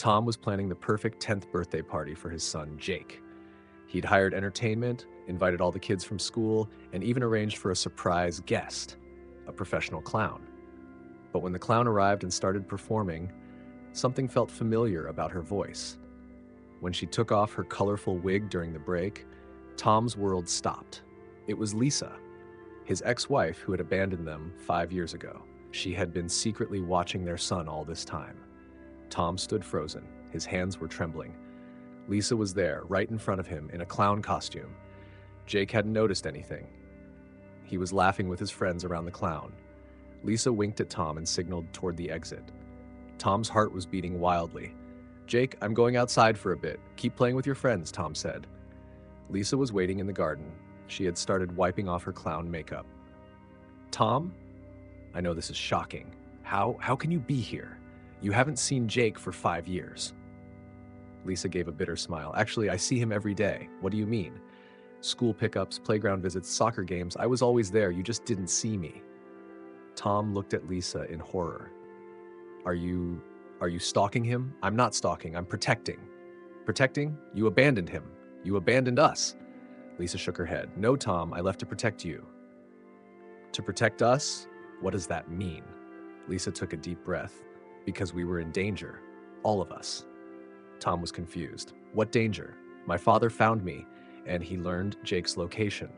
Tom was planning the perfect 10th birthday party for his son, Jake. He'd hired entertainment, invited all the kids from school, and even arranged for a surprise guest, a professional clown. But when the clown arrived and started performing, something felt familiar about her voice. When she took off her colorful wig during the break, Tom's world stopped. It was Lisa, his ex-wife who had abandoned them 5 years ago. She had been secretly watching their son all this time. Tom stood frozen. His hands were trembling. Lisa was there, right in front of him, in a clown costume. Jake hadn't noticed anything. He was laughing with his friends around the clown. Lisa winked at Tom and signaled toward the exit. Tom's heart was beating wildly. "Jake, I'm going outside for a bit. Keep playing with your friends," Tom said. Lisa was waiting in the garden. She had started wiping off her clown makeup. "Tom? I know this is shocking. How can you be here? You haven't seen Jake for 5 years." Lisa gave a bitter smile. "Actually, I see him every day. What do you mean? School pickups, playground visits, soccer games. I was always there. You just didn't see me." Tom looked at Lisa in horror. Are you stalking him?" "I'm not stalking. I'm protecting." "Protecting? You abandoned him. You abandoned us." Lisa shook her head. "No, Tom, I left to protect you." "To protect us? What does that mean?" Lisa took a deep breath. "Because we were in danger. All of us." Tom was confused. "What danger?" "My father found me, and he learned Jake's location."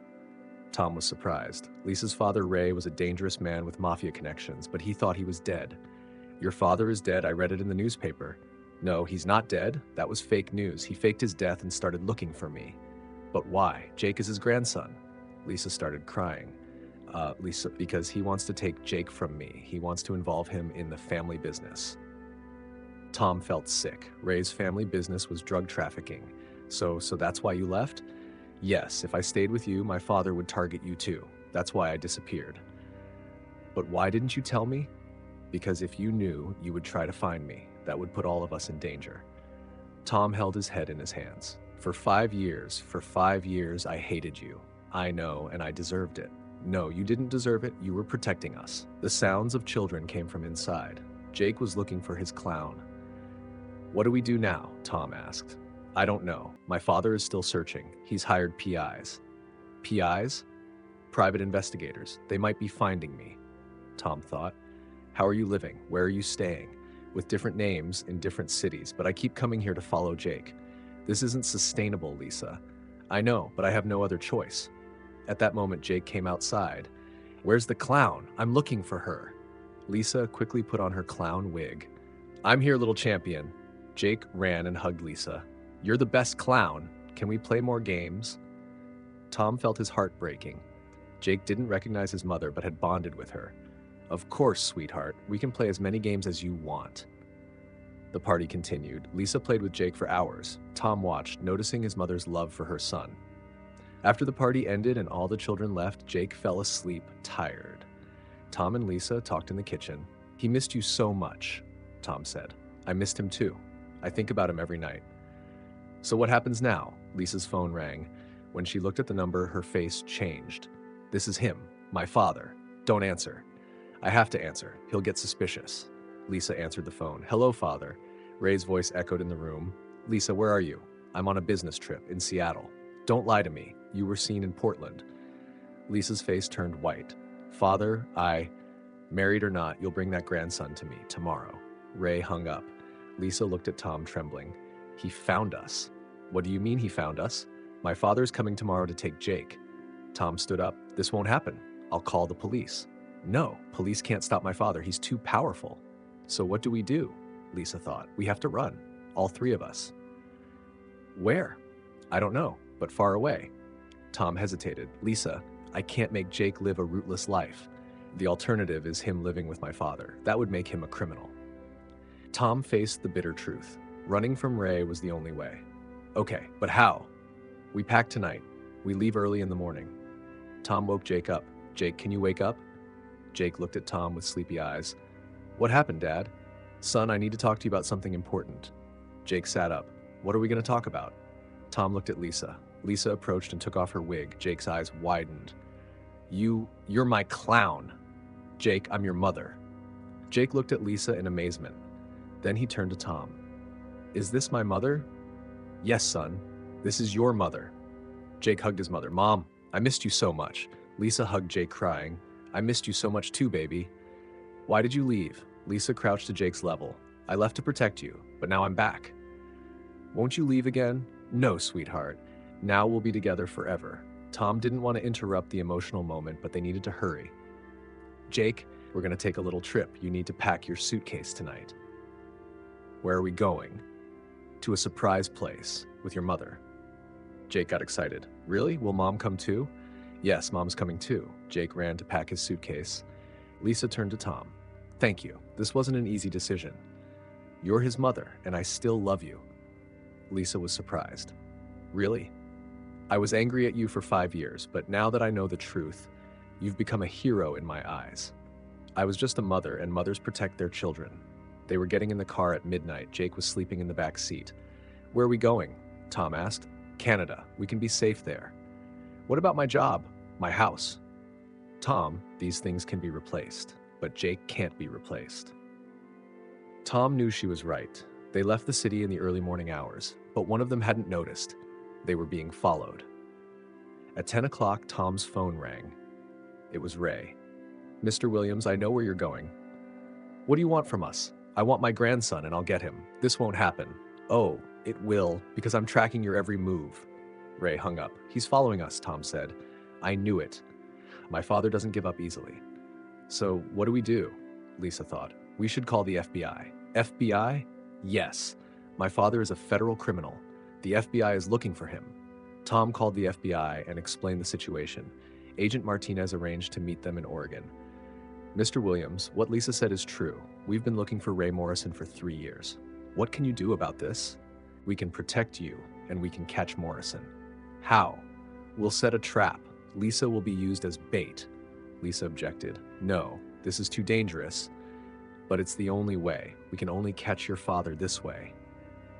Tom was surprised. Lisa's father, Ray, was a dangerous man with Mafia connections, but he thought he was dead. "Your father is dead. I read it in the newspaper." "No, he's not dead. That was fake news. He faked his death and started looking for me." "But why? Jake is his grandson." Lisa started crying. Lisa, because he wants to take Jake from me. He wants to involve him in the family business." Tom felt sick. Ray's family business was drug trafficking. So that's why you left?" "Yes, if I stayed with you, my father would target you too. That's why I disappeared." "But why didn't you tell me?" "Because if you knew, you would try to find me. That would put all of us in danger." Tom held his head in his hands. For 5 years, I hated you. I know, and I deserved it." "No, you didn't deserve it. You were protecting us." The sounds of children came from inside. Jake was looking for his clown. "What do we do now?" Tom asked. "I don't know. My father is still searching. He's hired PIs." "PIs?" "Private investigators. They might be finding me." Tom thought. "How are you living? Where are you staying?" "With different names in different cities, but I keep coming here to follow Jake." "This isn't sustainable, Lisa." "I know, but I have no other choice." At that moment, Jake came outside. "Where's the clown? I'm looking for her." Lisa quickly put on her clown wig. "I'm here, little champion." Jake ran and hugged Lisa. "You're the best clown. Can we play more games?" Tom felt his heart breaking. Jake didn't recognize his mother, but had bonded with her. "Of course, sweetheart. We can play as many games as you want." The party continued. Lisa played with Jake for hours. Tom watched, noticing his mother's love for her son. After the party ended and all the children left, Jake fell asleep, tired. Tom and Lisa talked in the kitchen. "He missed you so much," Tom said. "I missed him too. I think about him every night." "So what happens now?" Lisa's phone rang. When she looked at the number, her face changed. "This is him, my father. Don't answer." "I have to answer. He'll get suspicious." Lisa answered the phone. "Hello, father." Ray's voice echoed in the room. "Lisa, where are you?" "I'm on a business trip in Seattle." "Don't lie to me. You were seen in Portland." Lisa's face turned white. "Father, married or not, you'll bring that grandson to me tomorrow." Ray hung up. Lisa looked at Tom, trembling. "He found us." "What do you mean he found us?" "My father's coming tomorrow to take Jake." Tom stood up. "This won't happen. I'll call the police." "No, police can't stop my father. He's too powerful." "So what do we do?" Lisa thought. "We have to run. All 3 of us." "Where?" "I don't know, but far away." Tom hesitated. "Lisa, I can't make Jake live a rootless life. The alternative is him living with my father. That would make him a criminal." Tom faced the bitter truth. Running from Ray was the only way. "Okay, but how?" "We pack tonight. We leave early in the morning." Tom woke Jake up. "Jake, can you wake up?" Jake looked at Tom with sleepy eyes. "What happened, Dad?" "Son, I need to talk to you about something important." Jake sat up. "What are we going to talk about?" Tom looked at Lisa. Lisa approached and took off her wig. Jake's eyes widened. You're my clown." "Jake, I'm your mother." Jake looked at Lisa in amazement. Then he turned to Tom. Is this my mother? Yes, son. This is your mother. Jake hugged his mother. Mom, I missed you so much. Lisa hugged Jake, crying. I missed you so much too, baby. Why did you leave? Lisa crouched to Jake's level. I left to protect you, but now I'm back. Won't you leave again? No, sweetheart. Now we'll be together forever. Tom didn't want to interrupt the emotional moment, but they needed to hurry. Jake, we're going to take a little trip. You need to pack your suitcase tonight. Where are we going? To a surprise place with your mother. Jake got excited. Really? Will Mom come too? Yes, Mom's coming too. Jake ran to pack his suitcase. Lisa turned to Tom. Thank you. This wasn't an easy decision. You're his mother, and I still love you. Lisa was surprised. Really? I was angry at you for 5 years, but now that I know the truth, you've become a hero in my eyes. I was just a mother, and mothers protect their children. They were getting in the car at midnight. Jake was sleeping in the back seat. Where are we going? Tom asked. Canada. We can be safe there. What about my job? My house? Tom, these things can be replaced, but Jake can't be replaced. Tom knew she was right. They left the city in the early morning hours, but one of them hadn't noticed. They were being followed. At 10 o'clock, Tom's phone rang. It was Ray. Mr. Williams, I know where you're going. What do you want from us? I want my grandson and I'll get him. This won't happen. Oh, it will, because I'm tracking your every move. Ray hung up. He's following us, Tom said. I knew it. My father doesn't give up easily. So what do we do? Lisa thought. We should call the FBI. FBI? Yes. My father is a federal criminal. The FBI is looking for him. Tom called the FBI and explained the situation. Agent Martinez arranged to meet them in Oregon. Mr. Williams, what Lisa said is true. We've been looking for Ray Morrison for 3 years. What can you do about this? We can protect you, and we can catch Morrison. How? We'll set a trap. Lisa will be used as bait. Lisa objected. No, this is too dangerous. But it's the only way. We can only catch your father this way.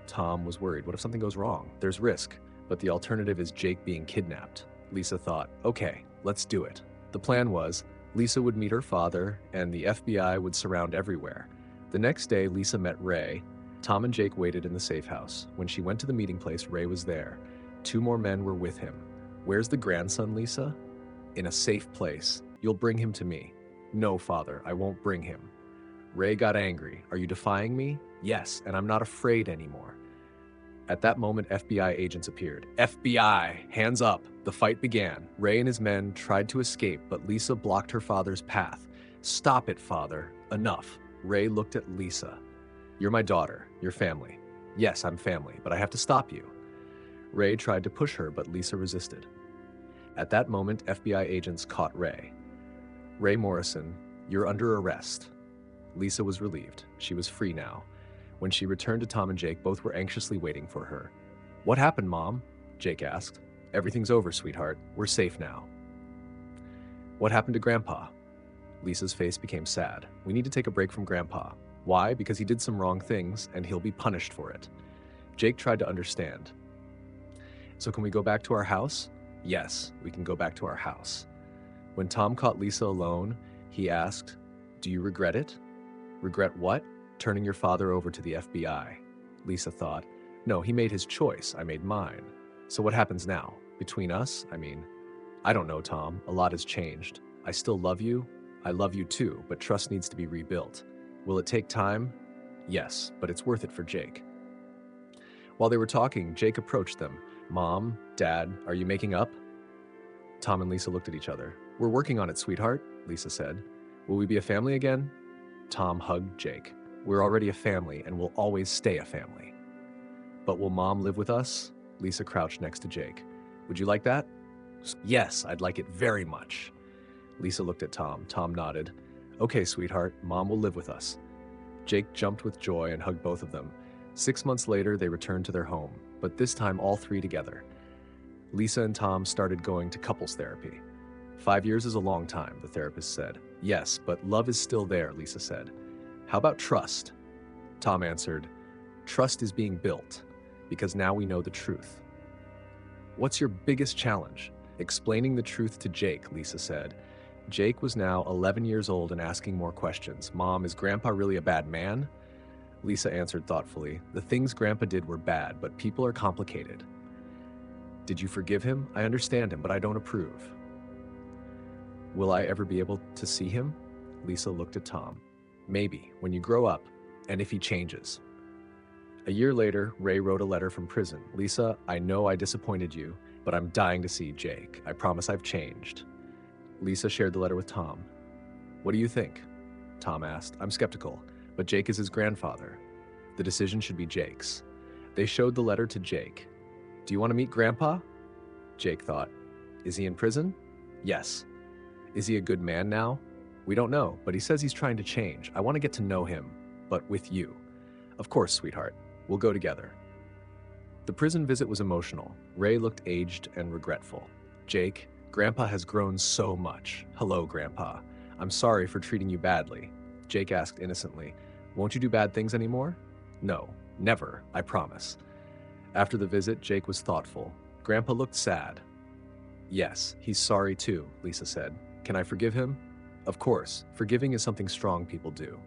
Tom was worried. What if something goes wrong? There's risk, but the alternative is Jake being kidnapped. Lisa thought, okay, let's do it. The plan was, Lisa would meet her father, and the FBI would surround everywhere. The next day, Lisa met Ray. Tom and Jake waited in the safe house. When she went to the meeting place, Ray was there. 2 more men were with him. Where's the grandson, Lisa? In a safe place. You'll bring him to me. No, father, I won't bring him. Ray got angry. Are you defying me? Yes, and I'm not afraid anymore. At that moment, FBI agents appeared. FBI, hands up. The fight began. Ray and his men tried to escape, but Lisa blocked her father's path. Stop it, father. Enough. Ray looked at Lisa. You're my daughter, your family. Yes, I'm family, but I have to stop you. Ray tried to push her, but Lisa resisted. At that moment, FBI agents caught Ray. Ray Morrison, you're under arrest. Lisa was relieved. She was free now. When she returned to Tom and Jake, both were anxiously waiting for her. What happened, Mom? Jake asked. Everything's over, sweetheart. We're safe now. What happened to Grandpa? Lisa's face became sad. We need to take a break from Grandpa. Why? Because he did some wrong things, and he'll be punished for it. Jake tried to understand. So can we go back to our house? Yes, we can go back to our house. When Tom caught Lisa alone, he asked, do you regret it? Regret what? Turning your father over to the FBI. Lisa thought, no, he made his choice. I made mine. So what happens now? Between us? I don't know, Tom. A lot has changed. I still love you. I love you too, but trust needs to be rebuilt. Will it take time? Yes, but it's worth it for Jake. While they were talking, Jake approached them. Mom, Dad, are you making up? Tom and Lisa looked at each other. We're working on it, sweetheart, Lisa said. Will we be a family again? Tom hugged Jake. We're already a family and we'll always stay a family. But will Mom live with us? Lisa crouched next to Jake. Would you like that? Yes, I'd like it very much. Lisa looked at Tom. Tom nodded. Okay, sweetheart, Mom will live with us. Jake jumped with joy and hugged both of them. 6 months later, they returned to their home, but this time all 3 together. Lisa and Tom started going to couples therapy. 5 years is a long time, the therapist said. Yes, but love is still there, Lisa said. How about trust? Tom answered, trust is being built, because now we know the truth. What's your biggest challenge? Explaining the truth to Jake, Lisa said. Jake was now 11 years old and asking more questions. Mom, is Grandpa really a bad man? Lisa answered thoughtfully, "The things Grandpa did were bad, but people are complicated." "Did you forgive him? I understand him, but I don't approve." "Will I ever be able to see him?" Lisa looked at Tom. "Maybe, when you grow up, and if he changes." A year later, Ray wrote a letter from prison. "Lisa, I know I disappointed you, but I'm dying to see Jake. I promise I've changed." Lisa shared the letter with Tom. "What do you think?" Tom asked. "I'm skeptical, but Jake is his grandfather. The decision should be Jake's." They showed the letter to Jake. "Do you want to meet Grandpa?" Jake thought. "Is he in prison?" "Yes." "Is he a good man now?" "We don't know, but he says he's trying to change. I want to get to know him, but with you." "Of course, sweetheart. We'll go together." The prison visit was emotional. Ray looked aged and regretful. "Jake, Grandpa has grown so much." "Hello, Grandpa. I'm sorry for treating you badly." Jake asked innocently, "Won't you do bad things anymore?" "No, never, I promise." After the visit, Jake was thoughtful. Grandpa looked sad. "Yes, he's sorry too," Lisa said. "Can I forgive him?" "Of course. Forgiving is something strong people do."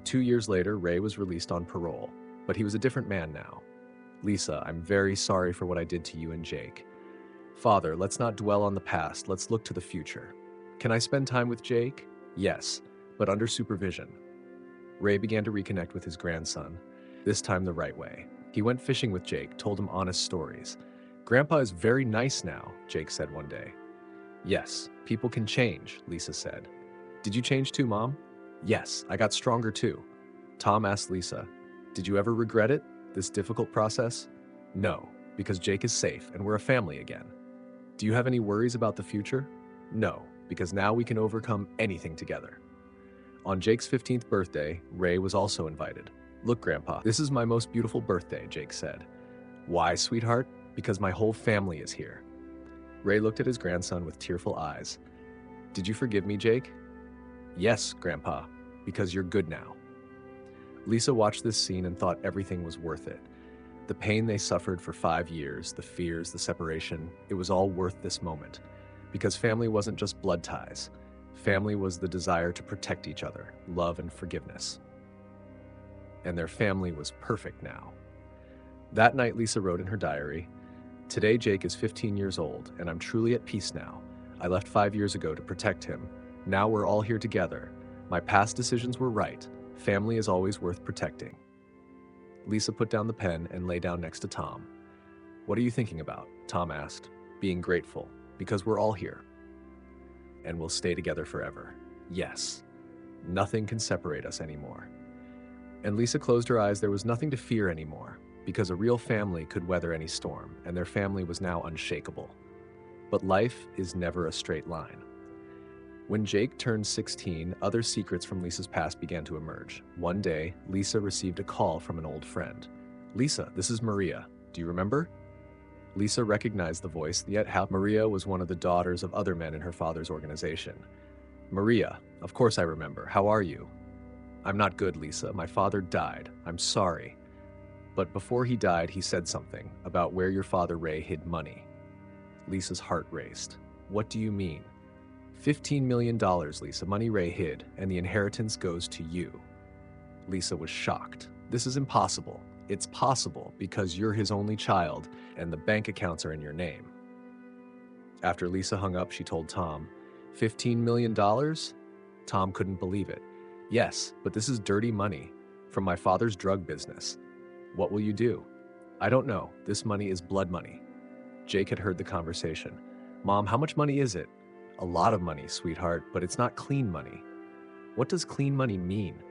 2 years later, Ray was released on parole, but he was a different man now. "Lisa, I'm very sorry for what I did to you and Jake." "Father, let's not dwell on the past. Let's look to the future." "Can I spend time with Jake?" "Yes, but under supervision." Ray began to reconnect with his grandson, this time the right way. He went fishing with Jake, told him honest stories. "Grandpa is very nice now," Jake said one day. "Yes, people can change," Lisa said. "Did you change too, Mom?" "Yes, I got stronger too." Tom asked Lisa, "Did you ever regret it, this difficult process?" "No, because Jake is safe and we're a family again." "Do you have any worries about the future?" "No, because now we can overcome anything together." On Jake's 15th birthday, Ray was also invited. "Look, Grandpa, this is my most beautiful birthday," Jake said. "Why, sweetheart?" "Because my whole family is here." Ray looked at his grandson with tearful eyes. "Did you forgive me, Jake?" "Yes, Grandpa, because you're good now." Lisa watched this scene and thought everything was worth it. The pain they suffered for 5 years, the fears, the separation, it was all worth this moment. Because family wasn't just blood ties. Family was the desire to protect each other, love and forgiveness. And their family was perfect now. That night, Lisa wrote in her diary, "Today Jake is 15 years old, and I'm truly at peace now. I left 5 years ago to protect him. Now we're all here together. My past decisions were right. Family is always worth protecting." Lisa put down the pen and lay down next to Tom. "What are you thinking about?" Tom asked. "Being grateful, because we're all here. And we'll stay together forever. Yes. Nothing can separate us anymore." And Lisa closed her eyes. There was nothing to fear anymore, because a real family could weather any storm, and their family was now unshakable. But life is never a straight line. When Jake turned 16, other secrets from Lisa's past began to emerge. One day, Lisa received a call from an old friend. "Lisa, this is Maria. Do you remember?" Lisa recognized the voice, yet how Maria was one of the daughters of other men in her father's organization. "Maria, of course I remember. How are you?" "I'm not good, Lisa. My father died. I'm sorry. But before he died, he said something about where your father Ray hid money." Lisa's heart raced. "What do you mean?" $15 million, Lisa, money Ray hid, and the inheritance goes to you." Lisa was shocked. "This is impossible." "It's possible because you're his only child and the bank accounts are in your name." After Lisa hung up, she told Tom, $15 million? Tom couldn't believe it. "Yes, but this is dirty money from my father's drug business." "What will you do?" "I don't know. This money is blood money." Jake had heard the conversation. "Mom, how much money is it?" "A lot of money, sweetheart, but it's not clean money." "What does clean money mean?"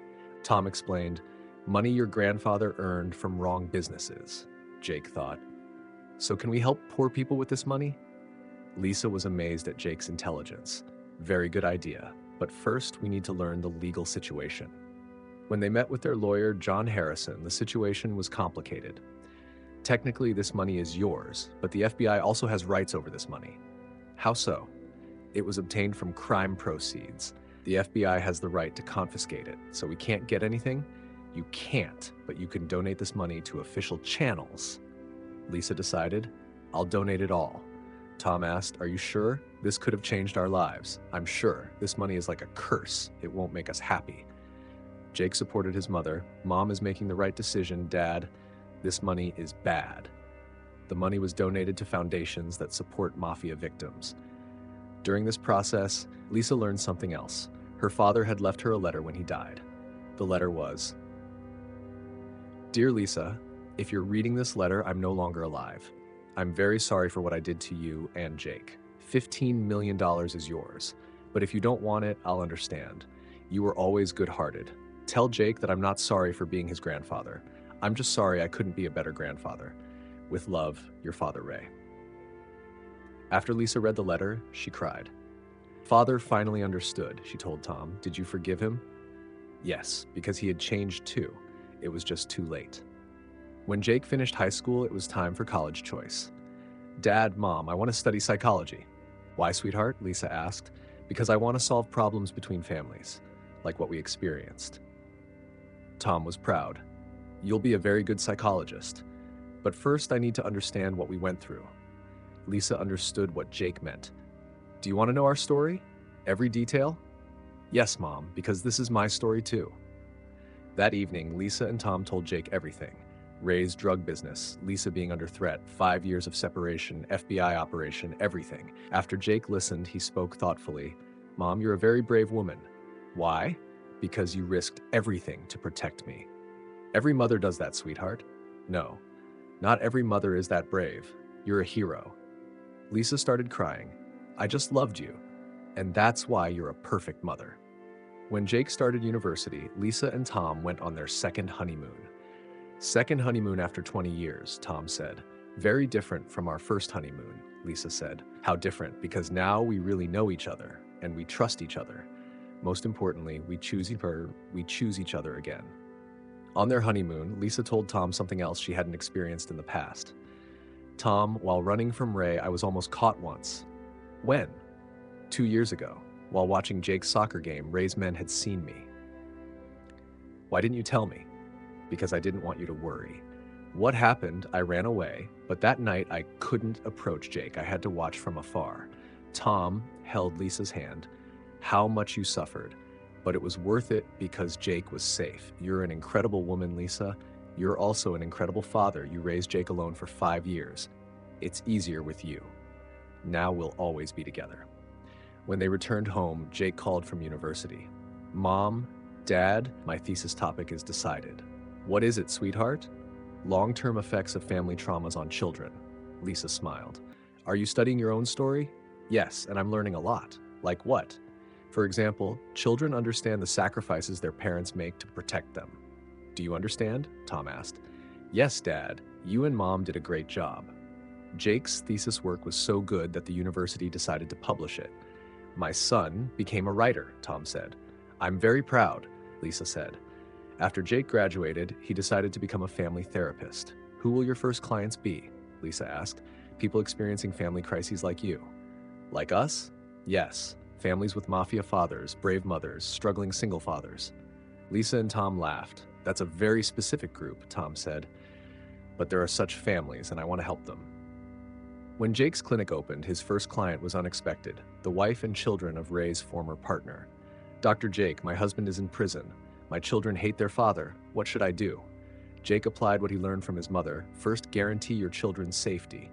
Tom explained, "Money your grandfather earned from wrong businesses." Jake thought, "So can we help poor people with this money?" Lisa was amazed at Jake's intelligence. "Very good idea, but first we need to learn the legal situation." When they met with their lawyer, John Harrison, the situation was complicated. "Technically, this money is yours, but the FBI also has rights over this money." "How so?" "It was obtained from crime proceeds. The FBI has the right to confiscate it, so we can't get anything?" "You can't, but you can donate this money to official channels." Lisa decided, "I'll donate it all." Tom asked, "Are you sure? This could have changed our lives." "I'm sure. This money is like a curse. It won't make us happy." Jake supported his mother. Mom is making the right decision. Dad, this money is bad. The money was donated to foundations that support Mafia victims. During this process, Lisa learned something else. Her father had left her a letter when he died. The letter was, "Dear Lisa, if you're reading this letter, I'm no longer alive. I'm very sorry for what I did to you and Jake. $15 million is yours. But if you don't want it, I'll understand. You were always good-hearted. Tell Jake that I'm not sorry for being his grandfather. I'm just sorry I couldn't be a better grandfather. With love, your father, Ray." After Lisa read the letter, she cried. "Father finally understood," she told Tom. "Did you forgive him?" "Yes, because he had changed too. It was just too late." When Jake finished high school, it was time for college choice. "Dad, Mom, I want to study psychology." "Why, sweetheart?" Lisa asked. "Because I want to solve problems between families, like what we experienced." Tom was proud. "You'll be a very good psychologist. But first, I need to understand what we went through." Lisa understood what Jake meant. "Do you want to know our story? Every detail?" "Yes, Mom, because this is my story too." That evening, Lisa and Tom told Jake everything. Ray's drug business, Lisa being under threat, 5 years of separation, FBI operation, everything. After Jake listened, he spoke thoughtfully. "Mom, you're a very brave woman." "Why?" "Because you risked everything to protect me." "Every mother does that, sweetheart." "No, not every mother is that brave. You're a hero." Lisa started crying. "I just loved you. And that's why you're a perfect mother." When Jake started university, Lisa and Tom went on their second honeymoon. "Second honeymoon after 20 years, Tom said. "Very different from our first honeymoon," Lisa said. "How different? Because now we really know each other, and we trust each other. Most importantly, we choose each other again." On their honeymoon, Lisa told Tom something else she hadn't experienced in the past. "Tom, while running from Ray, I was almost caught once." "When?" 2 years ago. While watching Jake's soccer game, Ray's men had seen me." "Why didn't you tell me?" "Because I didn't want you to worry. What happened, I ran away, but that night I couldn't approach Jake. I had to watch from afar." Tom held Lisa's hand. "How much you suffered. But it was worth it because Jake was safe. You're an incredible woman, Lisa. You're also an incredible father. You raised Jake alone for 5 years. It's easier with you. Now we'll always be together." When they returned home, Jake called from university. "Mom, Dad, my thesis topic is decided." "What is it, sweetheart?" "Long-term effects of family traumas on children." Lisa smiled. "Are you studying your own story?" "Yes, and I'm learning a lot." "Like what?" "For example, children understand the sacrifices their parents make to protect them." "Do you understand?" Tom asked. "Yes, Dad. You and Mom did a great job." Jake's thesis work was so good that the university decided to publish it. "My son became a writer," Tom said. "I'm very proud," Lisa said. After Jake graduated, he decided to become a family therapist. "Who will your first clients be?" Lisa asked. "People experiencing family crises like you." "Like us?" "Yes. Families with mafia fathers, brave mothers, struggling single fathers." Lisa and Tom laughed. "That's a very specific group," Tom said. "But there are such families, and I want to help them." When Jake's clinic opened, his first client was unexpected, the wife and children of Ray's former partner. "Dr. Jake, my husband is in prison. My children hate their father. What should I do?" Jake applied what he learned from his mother. "First, guarantee your children's safety.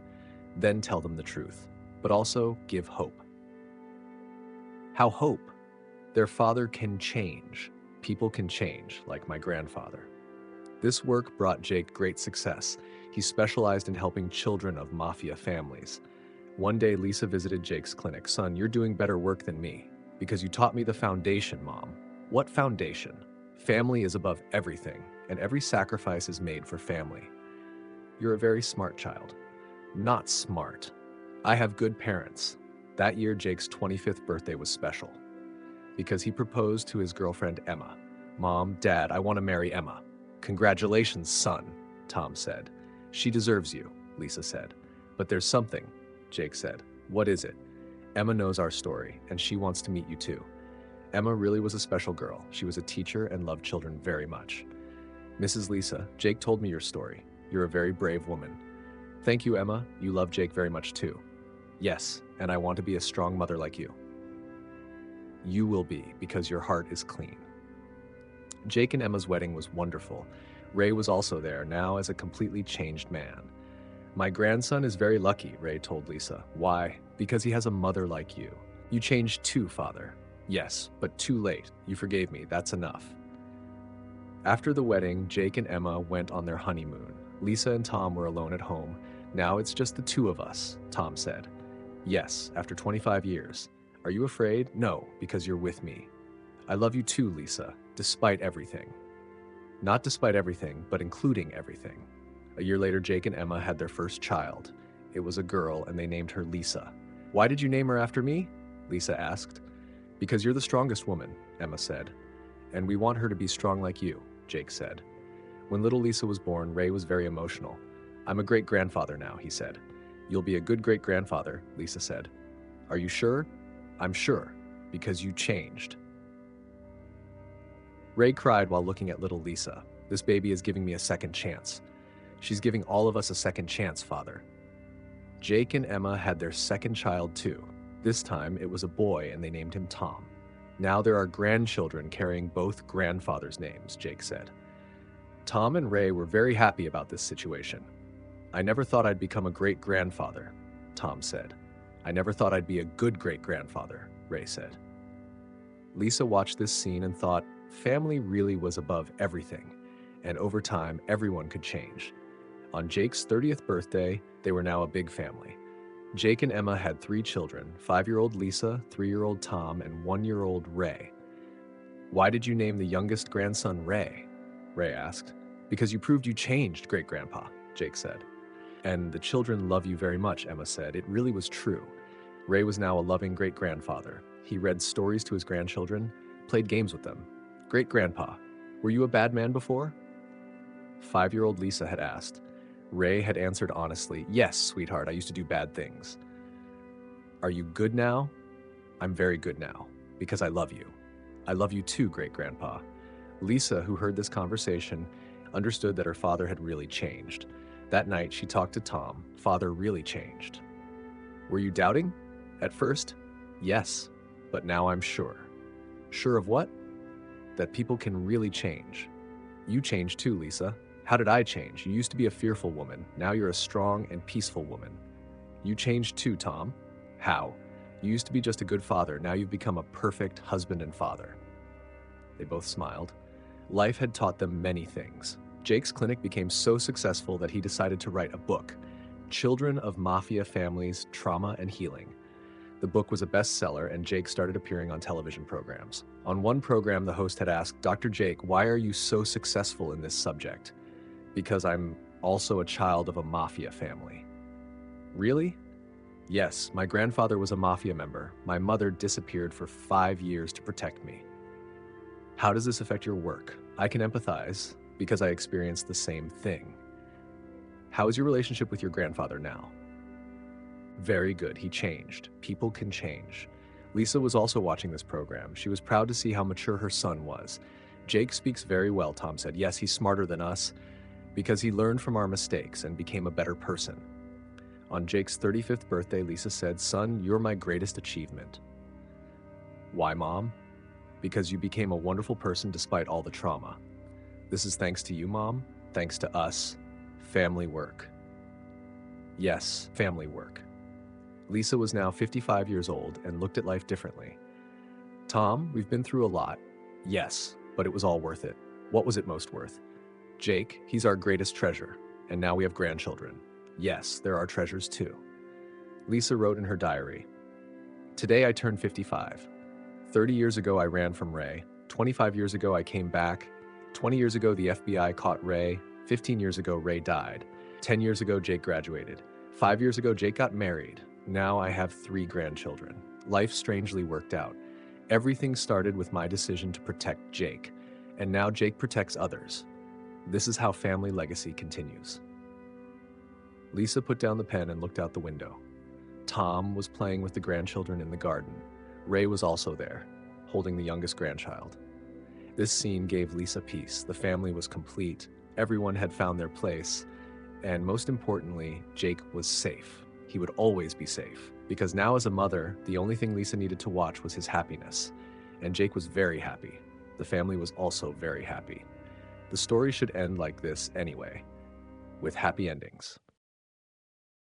Then tell them the truth. But also, give hope." "How hope?" "Their father can change. People can change, like my grandfather." This work brought Jake great success. He specialized in helping children of mafia families. One day, Lisa visited Jake's clinic. "Son, you're doing better work than me, because you taught me the foundation, Mom." "What foundation?" "Family is above everything, and every sacrifice is made for family." "You're a very smart child." "Not smart. I have good parents." That year, Jake's 25th birthday was special, because he proposed to his girlfriend, Emma. "Mom, Dad, I want to marry Emma." "Congratulations, son," Tom said. "She deserves you," Lisa said. "But there's something," Jake said. "What is it?" "Emma knows our story, and she wants to meet you too." Emma really was a special girl. She was a teacher and loved children very much. "Mrs. Lisa, Jake told me your story. You're a very brave woman." "Thank you, Emma. You love Jake very much too." "Yes, and I want to be a strong mother like you." "You will be, because your heart is clean." Jake and Emma's wedding was wonderful. Ray was also there, now as a completely changed man. My grandson is very lucky, Ray told Lisa. Why? Because he has a mother like you. You changed too, Father. Yes, but too late. You forgave me. That's enough. After the wedding, Jake and Emma went on their honeymoon. Lisa and Tom were alone at home. Now it's just the two of us, Tom said. Yes, after 25 years. Are you afraid? No, because you're with me. I love you too, Lisa, despite everything. Not despite everything, but including everything. A year later, Jake and Emma had their first child. It was a girl, and they named her Lisa. Why did you name her after me? Lisa asked. Because you're the strongest woman, Emma said. And we want her to be strong like you, Jake said. When little Lisa was born, Ray was very emotional. I'm a great-grandfather now, he said. You'll be a good great-grandfather, Lisa said. Are you sure? I'm sure, because you changed. Ray cried while looking at little Lisa. This baby is giving me a second chance. She's giving all of us a second chance, Father. Jake and Emma had their second child too. This time it was a boy and they named him Tom. Now there are grandchildren carrying both grandfathers' names, Jake said. Tom and Ray were very happy about this situation. I never thought I'd become a great-grandfather, Tom said. I never thought I'd be a good great-grandfather, Ray said. Lisa watched this scene and thought, family really was above everything, and over time, everyone could change. On Jake's 30th birthday, they were now a big family. Jake and Emma had 3 children, 5-year-old Lisa, 3-year-old Tom, and 1-year-old Ray. Why did you name the youngest grandson Ray? Ray asked. Because you proved you changed, great-grandpa, Jake said. And the children love you very much, Emma said. It really was true. Ray was now a loving great-grandfather. He read stories to his grandchildren, played games with them. Great-grandpa, were you a bad man before? 5-year-old Lisa had asked. Ray had answered honestly, yes, sweetheart, I used to do bad things. Are you good now? I'm very good now, because I love you. I love you too, great-grandpa. Lisa, who heard this conversation, understood that her father had really changed. That night, she talked to Tom. Father really changed. Were you doubting? At first? Yes, but now I'm sure. Sure of what? That people can really change. You changed too, Lisa. How did I change? You used to be a fearful woman. Now you're a strong and peaceful woman. You changed too, Tom. How? You used to be just a good father. Now you've become a perfect husband and father. They both smiled. Life had taught them many things. Jake's clinic became so successful that he decided to write a book, Children of Mafia Families, Trauma and Healing. The book was a bestseller, and Jake started appearing on television programs. On one program, the host had asked, Dr. Jake, why are you so successful in this subject? Because I'm also a child of a mafia family. Really? Yes, my grandfather was a mafia member. My mother disappeared for 5 years to protect me. How does this affect your work? I can empathize because I experienced the same thing. How is your relationship with your grandfather now? Very good, he changed. People can change. Lisa was also watching this program. She was proud to see how mature her son was. Jake speaks very well, Tom said. Yes, he's smarter than us because he learned from our mistakes and became a better person. On Jake's 35th birthday, Lisa said, Son, you're my greatest achievement. Why, Mom? Because you became a wonderful person despite all the trauma. This is thanks to you, Mom. Thanks to us. Family work. Yes, family work. Lisa was now 55 years old and looked at life differently. Tom, we've been through a lot. Yes, but it was all worth it. What was it most worth? Jake, he's our greatest treasure. And now we have grandchildren. Yes, there are treasures too. Lisa wrote in her diary, Today I turned 55. 30 years ago I ran from Ray. 25 years ago I came back. 20 years ago the FBI caught Ray. 15 years ago Ray died. 10 years ago Jake graduated. 5 years ago Jake got married. Now I have 3 grandchildren. Life strangely worked out. Everything started with my decision to protect Jake. And now Jake protects others. This is how family legacy continues. Lisa put down the pen and looked out the window. Tom was playing with the grandchildren in the garden. Ray was also there, holding the youngest grandchild. This scene gave Lisa peace. The family was complete. Everyone had found their place. And most importantly, Jake was safe. He would always be safe. Because now as a mother, the only thing Lisa needed to watch was his happiness. And Jake was very happy. The family was also very happy. The story should end like this anyway, with happy endings.